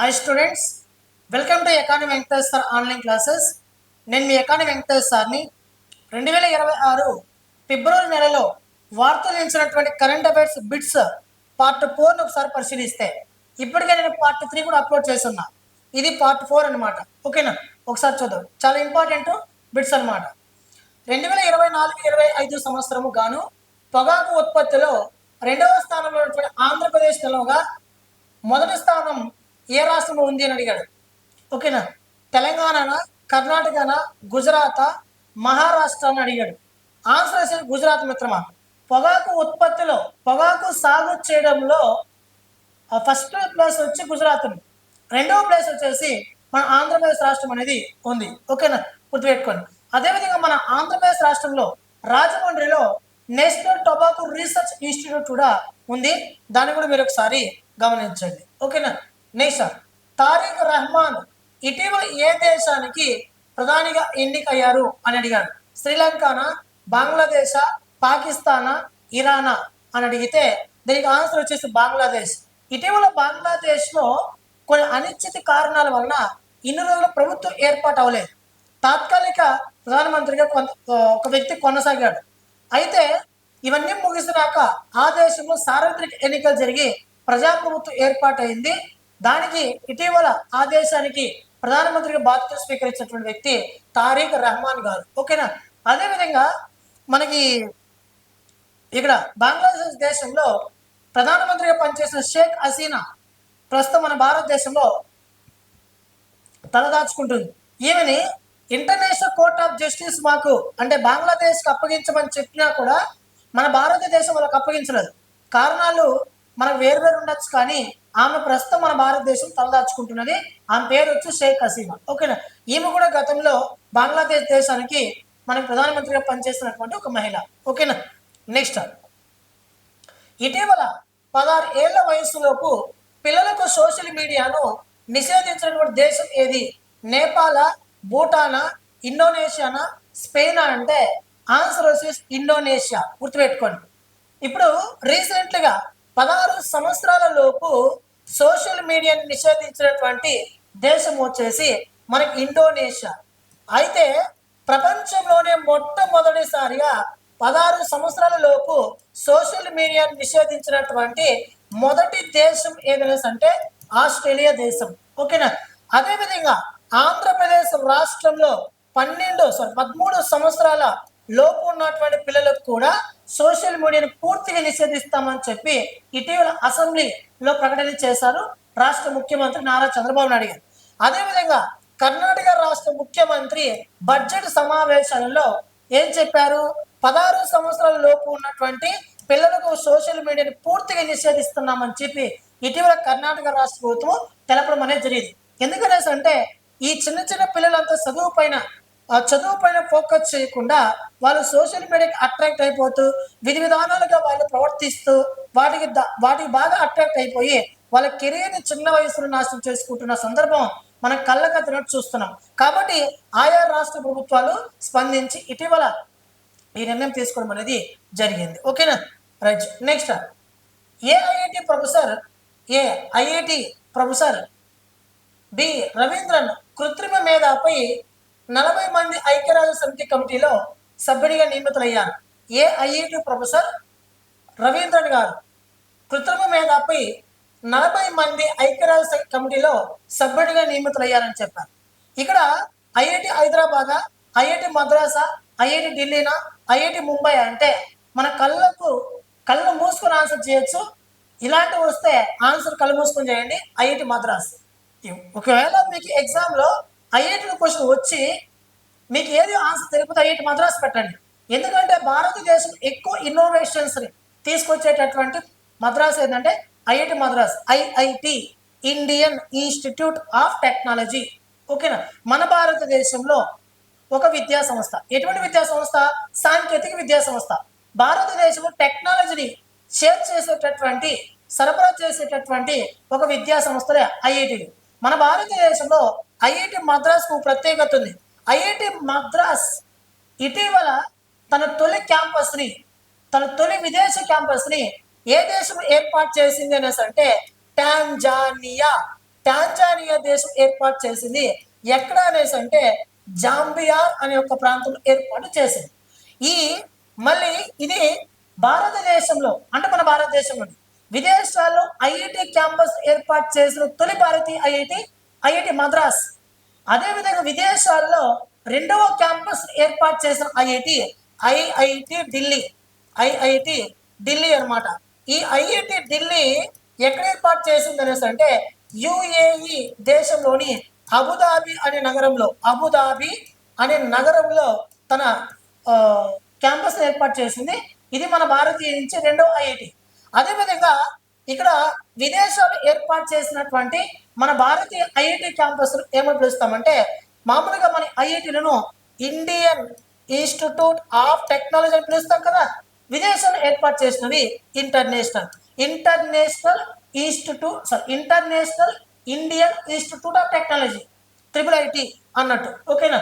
Hi students, welcome to economy Venkatesh sir online classes. నేను మీ economy Venkatesh సార్ని. 2026 ఫిబ్రవరి నెలలో వార్తలు నిలిచినటువంటి కరెంట్ అఫైర్స్ బిట్స్ పార్ట్ 4ను ఒకసారి పరిశీలిస్తే ఇప్పటికే నేను పార్ట్ 3 కూడా అప్లోడ్ చేస్తున్నా. ఇది పార్ట్ 4 అనమాట. ఓకేనా, ఒకసారి చూద్దాం. చాలా ఇంపార్టెంట్ బిట్స్ అనమాట. 2024-25 సంవత్సరము గాను పొగాకు ఉత్పత్తిలో రెండవ స్థానంలో ఉన్నటువంటి ఆంధ్రప్రదేశ్ నిలవగా మొదటి స్థానం ఏ రాష్ట్రంలో ఉంది అని అడిగాడు. ఓకేనా, తెలంగాణ, కర్ణాటకనా, గుజరాత్, మహారాష్ట్ర అని అడిగాడు. ఆన్సర్ వచ్చేసి గుజరాత్ మిత్రమా. పొగాకు ఉత్పత్తిలో, పొగాకు సాగు చేయడంలో ఫస్ట్ ప్లేస్ వచ్చి గుజరాత్, రెండవ ప్లేస్ వచ్చేసి మన ఆంధ్రప్రదేశ్ రాష్ట్రం అనేది ఉంది. ఓకేనా, గుర్తుపెట్టుకోండి. అదేవిధంగా మన ఆంధ్రప్రదేశ్ రాష్ట్రంలో రాజమండ్రిలో నేషనల్ టొబాకో రీసెర్చ్ ఇన్స్టిట్యూట్ కూడా ఉంది. దాన్ని కూడా మీరు ఒకసారి గమనించండి. ఓకేనా. నెక్స్ట్, తారిక్ రహమాన్ ఇటీవల ఏ దేశానికి ప్రధానిగా ఎన్నికయ్యారు అని అడిగాడు. శ్రీలంకనా, బంగ్లాదేశ్, పాకిస్తానా, ఇరానా అని అడిగితే దీనికి ఆన్సర్ వచ్చేసి బంగ్లాదేశ్. ఇటీవల బంగ్లాదేశ్లో కొన్ని అనిశ్చిత కారణాల వలన ఇన్ని రోజులు ప్రభుత్వం ఏర్పాటు అవ్వలేదు. తాత్కాలిక ప్రధానమంత్రిగా ఒక వ్యక్తి కొనసాగాడు. అయితే ఇవన్నీ ముగిసినాక ఆ దేశంలో సార్వత్రిక ఎన్నికలు జరిగి ప్రజాప్రభుత్వం ఏర్పాటైంది. దానికి ఇటీవల ఆ దేశానికి ప్రధానమంత్రిగా బాధ్యతలు స్వీకరించినటువంటి వ్యక్తి తారిక్ రహమాన్ గారు. ఓకేనా. అదేవిధంగా మనకి ఇక్కడ బంగ్లాదేశ్ దేశంలో ప్రధానమంత్రిగా పనిచేసిన షేక్ హసీనా ప్రస్తుతం మన భారతదేశంలో తలదాచుకుంటుంది. ఈమెని ఇంటర్నేషనల్ కోర్ట్ ఆఫ్ జస్టిస్ మాకు అంటే బంగ్లాదేశ్కి అప్పగించమని చెప్పినా కూడా మన భారతదేశం వాళ్ళకి అప్పగించలేదు. కారణాలు మనకు వేరు ఉండొచ్చు, కానీ ఆమె ప్రస్తుతం మన భారతదేశం తలదాచుకుంటున్నది. ఆమె పేరు వచ్చి షేక్ హసీనా. ఓకేనా. ఈమె కూడా గతంలో బంగ్లాదేశ్ దేశానికి మనకు ప్రధానమంత్రిగా పనిచేస్తున్నటువంటి ఒక మహిళ. ఓకేనా. నెక్స్ట్, ఇటీవల 16 ఏళ్ల వయసులోపు పిల్లలకు సోషల్ మీడియాను నిషేధించినటువంటి దేశం ఏది? నేపాల్, భూటానా, ఇండోనేషియానా, స్పెయినా అంటే ఆన్సర్ వచ్చేసి ఇండోనేషియా. గుర్తుపెట్టుకోండి. ఇప్పుడు రీసెంట్గా 16 సంవత్సరాల లోపు సోషల్ మీడియాని నిషేధించినటువంటి దేశం వచ్చేసి మనకి ఇండోనేషియా. అయితే ప్రపంచంలోనే మొట్టమొదటిసారిగా 16 సంవత్సరాల లోపు సోషల్ మీడియాని నిషేధించినటువంటి మొదటి దేశం ఏదైనా అంటే ఆస్ట్రేలియా దేశం. ఓకేనా. అదేవిధంగా ఆంధ్రప్రదేశ్ రాష్ట్రంలో 13 సంవత్సరాల లోపు ఉన్నటువంటి పిల్లలకు కూడా సోషల్ మీడియాను పూర్తిగా నిషేధిస్తామని చెప్పి ఇటీవల అసెంబ్లీలో ప్రకటన చేశారు రాష్ట్ర ముఖ్యమంత్రి నారా చంద్రబాబు నాయుడు గారు. అదేవిధంగా కర్ణాటక రాష్ట్ర ముఖ్యమంత్రి బడ్జెట్ సమావేశాలలో ఏం చెప్పారు? 16 సంవత్సరాల లోపు ఉన్నటువంటి పిల్లలకు సోషల్ మీడియాని పూర్తిగా నిషేధిస్తున్నామని చెప్పి ఇటీవల కర్ణాటక రాష్ట్ర ప్రభుత్వం తెలపడం అనేది జరిగింది. ఎందుకనేసి అంటే ఈ చిన్న పిల్లలంతా చదువు పైన ఫోకస్ చేయకుండా వాళ్ళు సోషల్ మీడియాకి అట్రాక్ట్ అయిపోతూ విధి విధానాలుగా వాళ్ళు ప్రవర్తిస్తూ వాటికి బాగా అట్రాక్ట్ అయిపోయి వాళ్ళ కెరీర్ని చిన్న వయసులో నాశనం చేసుకుంటున్న సందర్భం మనం కళ్ళకత్తినట్టు చూస్తున్నాం. కాబట్టి ఆయా రాష్ట్ర ప్రభుత్వాలు స్పందించి ఇటీవల ఈ నిర్ణయం తీసుకోవడం అనేది జరిగింది. ఓకేనా. Right. Next, AIIT professor B Ravindran కృత్రిమ మేధపై 40 మంది ఐక్యరాజ్య సమితి కమిటీలో సభ్యుడిగా నియమితులయ్యారు. ఏఐఐటి ప్రొఫెసర్ రవీంద్రన్ గారు కృత్రిమ మేధపై 40 మంది ఐక్యరాజ్య కమిటీలో సభ్యుడిగా నియమితులయ్యారని చెప్పారు. ఇక్కడ ఐఐటి హైదరాబాద్, ఐఐటి మద్రాసా, ఐఐటి ఢిల్లీనా, ఐఐటి ముంబై అంటే మన కళ్ళు మూసుకొని ఆన్సర్ చేయొచ్చు. ఇలాంటివి వస్తే ఆన్సర్ కళ్ళు మూసుకొని చేయండి. ఐఐటి మద్రాస్. ఒకవేళ మీకు ఎగ్జామ్లో ఐఐటి క్వశ్చన్ వచ్చి మీకు ఏది ఆన్సర్ తెలిపితే ఐఐటి మద్రాస్ పెట్టండి. ఎందుకంటే భారతదేశం ఎక్కువ ఇన్నోవేషన్స్ని తీసుకొచ్చేటటువంటి మద్రాస్ ఏంటంటే IIT Madras, IIT Indian institute of technology. ఓకేనా. మన భారతదేశంలో ఒక విద్యా సంస్థ. ఎటువంటి విద్యా సంస్థ? సాంకేతిక విద్యా సంస్థ. భారతదేశంలో టెక్నాలజీని షేర్ చేసేటటువంటి, సరఫరా చేసేటటువంటి ఒక విద్యా సంస్థలే ఐఐటి. మన భారతదేశంలో ఐఐటి మద్రాస్కు ప్రత్యేకత ఉంది. ఐఐటి మద్రాస్ ఇటీవల తన తొలి విదేశీ క్యాంపస్ని ఏ దేశం ఏర్పాటు చేసింది అనేసి అంటే టాంజానియా. టాంజానియా దేశం ఏర్పాటు చేసింది. ఎక్కడ అనేసి అంటే జాంబియార్ అనే ఒక ప్రాంతం ఏర్పాటు చేసింది. ఈ మళ్ళీ ఇది భారతదేశంలో అంటే మన భారతదేశంలో విదేశాల్లో ఐఐటి క్యాంపస్ ఏర్పాటు చేసిన తొలి భారతీయ ఐఐటి మద్రాస్. అదేవిధంగా విదేశాల్లో రెండవ క్యాంపస్ ఏర్పాటు చేసిన ఐఐటి ఢిల్లీ అనమాట. ఈ ఐఐటి ఢిల్లీ ఎక్కడ ఏర్పాటు చేసింది అనేసి అంటే యుఏఈ దేశంలోని అబుదాబి అనే నగరంలో తన క్యాంపస్ ఏర్పాటు చేసింది. ఇది మన భారతీయ నుంచి రెండవ ఐఐటి. అదేవిధంగా ఇక్కడ విదేశాలు ఏర్పాటు చేసినటువంటి మన భారతీయ ఐఐటి క్యాంపస్ ఏమని పిలుస్తామంటే మామూలుగా మన ఐఐటీలను ఇండియన్ ఇన్స్టిట్యూట్ ఆఫ్ టెక్నాలజీ అని పిలుస్తాం కదా. విదేశాలు ఏర్పాటు చేసినవి international Indian institute of technology IIIT అన్నట్టు. ఓకేనా?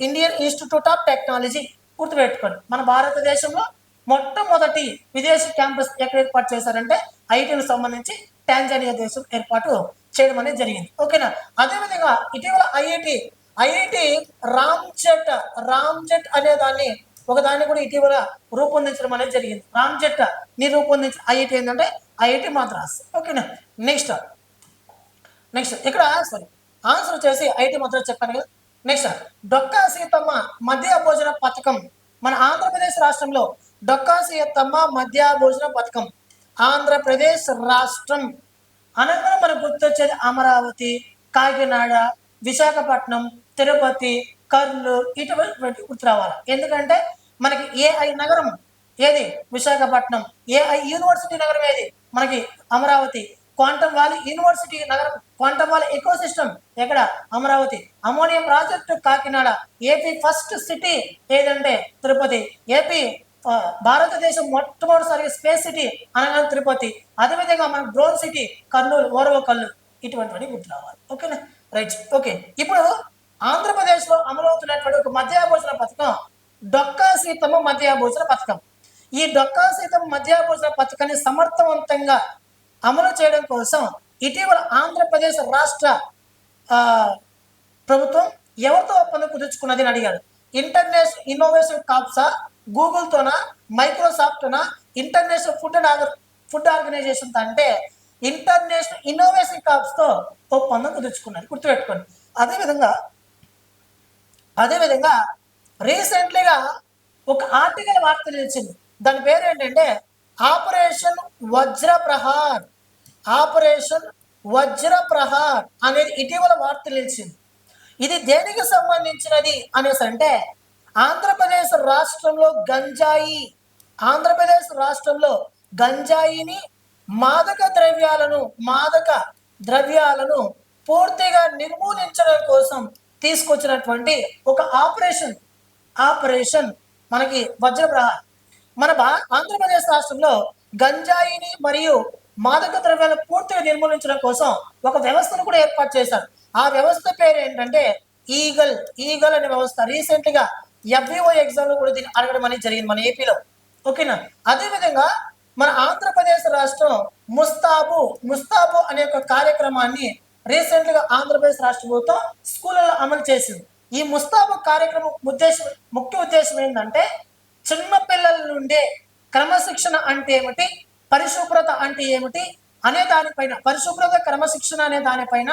ఇండియన్ ఇన్స్టిట్యూట్ ఆఫ్ టెక్నాలజీ గుర్తుపెట్టుకోండి. మన భారతదేశంలో మొట్టమొదటి విదేశీ క్యాంపస్ ఎక్కడ ఏర్పాటు చేశారంటే ఐఐటీలకు సంబంధించి టాంజానియా దేశం ఏర్పాటు చేయడం అనేది జరిగింది. ఓకేనా? అదేవిధంగా ఇటీవల ఐఐటి రామ్జెట్ అనే దాన్ని కూడా ఇటీవల రూపొందించడం అనేది జరిగింది. రామ్జెట్ ని రూపొందించిన ఐఐటి ఏంటంటే ఐఐటి మద్రాస్. ఓకేనా? నెక్స్ట్ ఇక్కడ ఆన్సర్ వచ్చేసి ఐఐటి మద్రాస్ చెప్పాను కదా. నెక్స్ట్ డొక్కా సీతమ్మ మధ్య భోజన పథకం మన ఆంధ్రప్రదేశ్ రాష్ట్రంలో డొక్కా సీతమ్మ మధ్య భోజన పథకం ఆంధ్రప్రదేశ్ రాష్ట్రం అనగా మనకు గుర్తొచ్చేది అమరావతి, కాకినాడ, విశాఖపట్నం, తిరుపతి, కర్నూలు ఇటువంటి గుర్తు రావాలి. ఎందుకంటే మనకి ఏఐ నగరం ఏది విశాఖపట్నం, ఏఐ యూనివర్సిటీ నగరం ఏది మనకి అమరావతి, క్వాంటమ్ వ్యాలీ యూనివర్సిటీ నగరం క్వాంటమ్ వ్యాలీ ఎకో సిస్టమ్ ఎక్కడ Amaravati, ammonium project Kakinada, AP first city ఏదంటే తిరుపతి, ఏపీ భారతదేశం మొట్టమొదటిసారిగా స్పేస్ సిటీ అనగా తిరుపతి, అదేవిధంగా మన డ్రోన్ సిటీ కర్నూలు, ఓరవకల్లు ఇటువంటివన్నీ గుర్తు రావాలి. ఓకేనా? రైట్. ఓకే, ఇప్పుడు ఆంధ్రప్రదేశ్లో అమలవుతున్నటువంటి ఒక మధ్యాభోజన పథకం డొక్కా సీతమ్మ మధ్యాభోజన పథకం. ఈ డొక్కా సీతమ్మ మధ్యాభోజన పథకాన్ని సమర్థవంతంగా అమలు చేయడం కోసం ఇటీవల ఆంధ్రప్రదేశ్ రాష్ట్ర ప్రభుత్వం ఎవరితో ఒప్పందం కుదుర్చుకున్నది అని అడిగాడు. ఇంటర్నేషనల్ ఇన్నోవేషన్ కాప్సా, గూగుల్తోనా, మైక్రోసాఫ్ట్నా, ఇంటర్నేషనల్ ఫుడ్ ఆర్గనైజేషన్ అంటే ఇంటర్నేషనల్ ఇన్నోవేషన్ కాప్స్తో ఒప్పందం కుదుర్చుకున్నది, గుర్తుపెట్టుకోండి. అదేవిధంగా రీసెంట్లీగా ఒక ఆర్టికల్ వార్త నిలిచింది. దాని పేరు ఏంటంటే ఆపరేషన్ వజ్రప్రహార్ అనేది ఇటీవల వార్త నిలిచింది. ఇది దేనికి సంబంధించినది అనేసి అంటే ఆంధ్రప్రదేశ్ రాష్ట్రంలో గంజాయిని మాదక ద్రవ్యాలను పూర్తిగా నిర్మూలించడం కోసం తీసుకొచ్చినటువంటి ఒక ఆపరేషన్ మనకి వజ్రప్రహార్. మన ఆంధ్రప్రదేశ్ రాష్ట్రంలో గంజాయిని మరియు మాదక ద్రవ్యాలను పూర్తిగా నిర్మూలించడం కోసం ఒక వ్యవస్థను కూడా ఏర్పాటు చేశారు. ఆ వ్యవస్థ పేరు ఏంటంటే ఈగల్ అనే వ్యవస్థ. రీసెంట్గా FVO ఎగ్జామ్ లో కూడా దీన్ని అడగడం అనేది జరిగింది మన ఏపీలో. ఓకేనా? అదేవిధంగా మన ఆంధ్రప్రదేశ్ రాష్ట్రం ముస్తాబు అనే ఒక కార్యక్రమాన్ని రీసెంట్గా ఆంధ్రప్రదేశ్ రాష్ట్ర ప్రభుత్వం స్కూళ్ళలో అమలు చేసింది. ఈ ముస్తాబు కార్యక్రమం ముఖ్య ఉద్దేశం ఏంటంటే చిన్న పిల్లల నుండే క్రమశిక్షణ అంటే ఏమిటి, పరిశుభ్రత అంటే ఏమిటి అనే దానిపైన, పరిశుభ్రత క్రమశిక్షణ అనే దానిపైన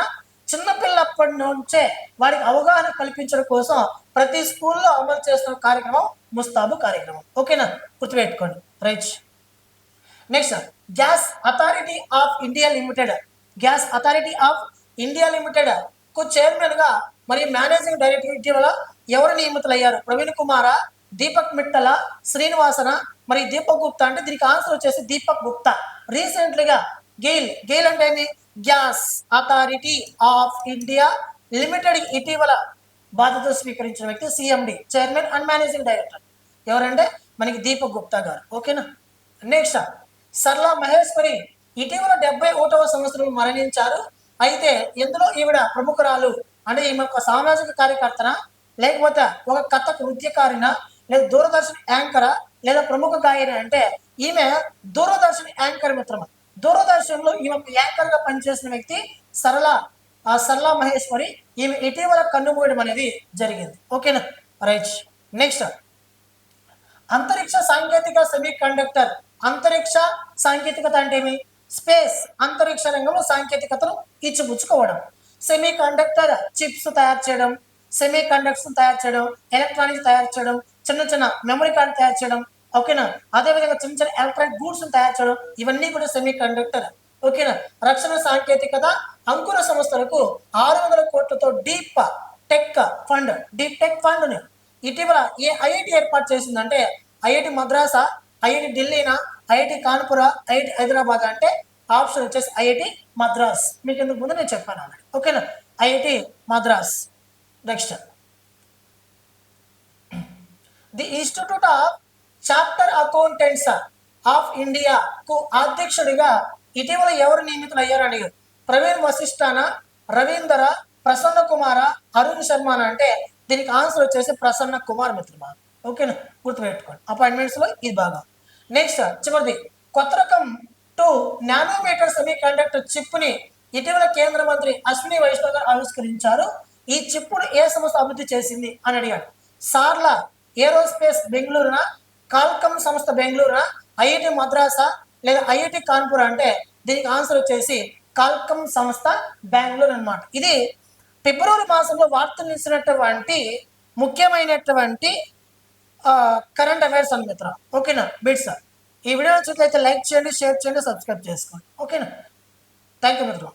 చిన్నపిల్లప్పటి నుంచే వారికి అవగాహన కల్పించడం కోసం ప్రతి స్కూల్లో అమలు చేస్తున్న కార్యక్రమం ముస్తాబు కార్యక్రమం. ఓకేనా? గుర్తుపెట్టుకోండి. Right. Next gas authority of India limited కు చైర్మన్ గా మరియు మేనేజింగ్ డైరెక్టర్ ఇటీవల ఎవరు నియమితులయ్యారు? ప్రవీణ్ కుమారా, దీపక్ మిట్టల, శ్రీనివాసన మరియు దీపక్ గుప్తా. అంటే దీనికి ఆన్సర్ వచ్చేసి దీపక్ గుప్తా. రీసెంట్లీగా గెయిల్ అంటే ఏమి? Gas authority of India limited ఇటీవల బాధ్యతలు స్వీకరించిన వ్యక్తి CMD, chairman and managing director. ఎవరంటే మనకి దీపక్ గుప్తా గారు. ఓకేనా? నెక్స్ట్ సర్లా మహేశ్వరి ఇటీవల 71వ సంవత్సరం మరణించారు. అయితే ఇందులో ఈవిడ ప్రముఖురాలు అంటే ఈమె ఒక సామాజిక కార్యకర్తన, లేకపోతే ఒక కథకు నృత్యకారిన, లేదా దూరదర్శన్ యాంకరా, లేదా ప్రముఖ గాయని అంటే ఈమె దూరదర్శన్ యాంకర్ మిత్రమ. దూరదర్శన్లో ఈమె యాంకర్ గా పనిచేసిన వ్యక్తి సరళ సరళ మహేశ్వరి. ఈమె ఇటీవల కన్నుమూయడం అనేది జరిగింది. ఓకేనా, రైట్. నెక్స్ట్, అంతరిక్ష సాంకేతిక సెమీ కండక్టర్. అంతరిక్ష సాంకేతికత అంటే ఏమి? స్పేస్, అంతరిక్ష రంగంలో సాంకేతికతను ఇచ్చిపుచ్చుకోవడం. సెమీ కండక్టర్ చిప్స్ తయారు చేయడం, సెమీ కండక్టర్స్ తయారు చేయడం, ఎలక్ట్రానిక్స్ తయారు చేయడం, చిన్న చిన్న మెమరీ కార్డు తయారు చేయడం. ఓకేనా, అదేవిధంగా చిన్న చిన్న ఎలక్ట్రానిక్ గూడ్స్ తయారు చేయడం, ఇవన్నీ కూడా సెమీ కండక్టర్. ఓకేనా, రక్షణ సాంకేతికత అంకుర సంస్థలకు 600 కోట్లతో డీప్ టెక్ ఫండ్ ఇటీవల ఏ ఐఐటి ఏర్పాటు చేసిందంటే ఐఐటి మద్రాసా, ఐఐటి ఢిల్లీనా, ఐఐటి కాన్పుర, ఐఐటి హైదరాబాద్ అంటే ఆప్షన్ వచ్చేసి ఐఐటి మద్రాస్. మీకు ఎందుకు ముందు నేను చెప్పాను అన్నది. ఓకేనా, IIT Madras. Next, the institute of charter accountants of ఇండియాకు అధ్యక్షుడిగా ఇటీవల ఎవరు నియమితులయ్యారు అని ప్రవీణ్ వశిష్ఠానా, రవీందర, ప్రసన్న కుమార, అరుణ్ శర్మ అంటే దీనికి ఆన్సర్ వచ్చేసి ప్రసన్న కుమార్ మిత్రమా. ఓకేనా, గుర్తుపెట్టుకోండి. అపాయింట్మెంట్స్ లో ఇది బాగా. నెక్స్ట్, చివరిది, కొత్త రకం 2 నానోమీటర్ సెమీ కండక్టర్ చిప్ ని ఇటీవల కేంద్ర మంత్రి అశ్విని వైష్ణవ్ గారు ఆవిష్కరించారు. ఈ చిప్పును ఏ సంస్థ అభివృద్ధి చేసింది అని అడిగాడు. సార్లా ఏరోస్పేస్ బెంగళూరునా, కాల్కమ్ సంస్థ బెంగళూరునా, ఐఐటి మద్రాసా లేదా ఐఐటి కాన్పూర్ అంటే దీనికి ఆన్సర్ వచ్చేసి కాల్కమ్ సంస్థ బెంగళూరు అనమాట. ఇది ఫిబ్రవరి మాసంలో వార్తలు నిలిచినటువంటి ముఖ్యమైనటువంటి కరెంట్ అఫైర్స్ అని మిత్ర. ఓకేనా బిట్స్. ఈ వీడియో నచ్చినట్లయితే లైక్ చేయండి, షేర్ చేయండి, సబ్స్క్రైబ్ చేసుకోండి. ఓకేనా, థ్యాంక్ యూ మిత్రులు.